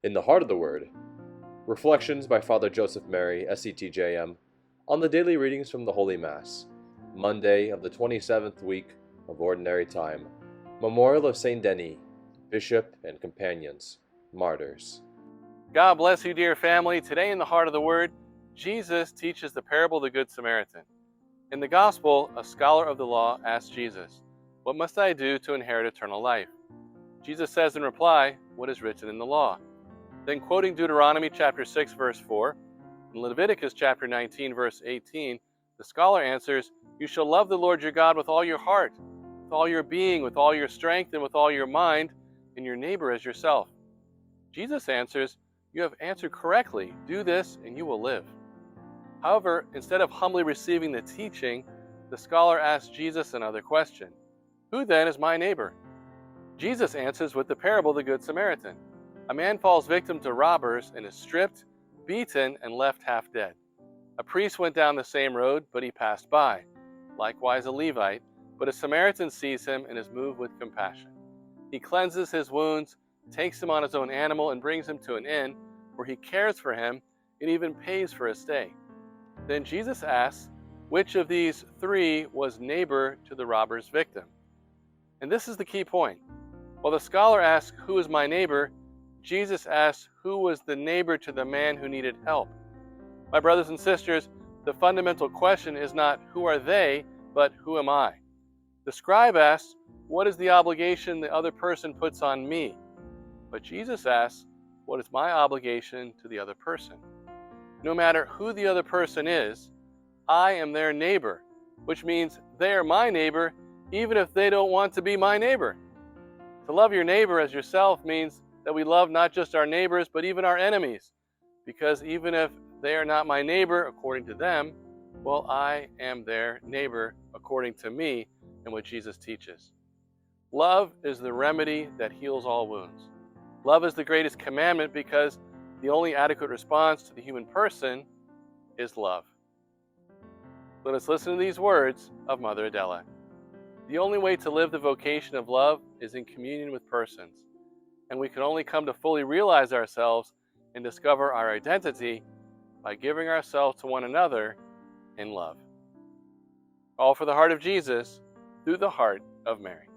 In the Heart of the Word, Reflections by Father Joseph Mary, SCTJM, on the daily readings from the Holy Mass, Monday of the 27th week of Ordinary Time, Memorial of Saint Denis, Bishop and Companions, Martyrs. God bless you, dear family. Today in the Heart of the Word, Jesus teaches the parable of the Good Samaritan. In the Gospel, a scholar of the law asks Jesus, "What must I do to inherit eternal life?" Jesus says in reply, "What is written in the law?" Then quoting Deuteronomy chapter 6, verse 4, and Leviticus chapter 19, verse 18, the scholar answers, "You shall love the Lord your God with all your heart, with all your being, with all your strength, and with all your mind, and your neighbor as yourself." Jesus answers, "You have answered correctly. Do this and you will live." However, instead of humbly receiving the teaching, the scholar asks Jesus another question. "Who then is my neighbor?" Jesus answers with the parable of the Good Samaritan. A man falls victim to robbers and is stripped, beaten, and left half dead. A priest went down the same road, but he passed by. Likewise a Levite, but a Samaritan sees him and is moved with compassion. He cleanses his wounds, takes him on his own animal, and brings him to an inn, where he cares for him and even pays for his stay. Then Jesus asks, which of these three was neighbor to the robber's victim? And this is the key point. While the scholar asks, "Who is my neighbor?" Jesus asks, who was the neighbor to the man who needed help? My brothers and sisters, the fundamental question is not who are they, but who am I? The scribe asks, what is the obligation the other person puts on me? But Jesus asks, what is my obligation to the other person? No matter who the other person is, I am their neighbor, which means they are my neighbor even if they don't want to be my neighbor. To love your neighbor as yourself means that we love not just our neighbors, but even our enemies. Because even if they are not my neighbor according to them, well, I am their neighbor according to me and what Jesus teaches. Love is the remedy that heals all wounds. Love is the greatest commandment because the only adequate response to the human person is love. Let us listen to these words of Mother Adela. The only way to live the vocation of love is in communion with persons, and we can only come to fully realize ourselves and discover our identity by giving ourselves to one another in love. All for the heart of Jesus, through the heart of Mary.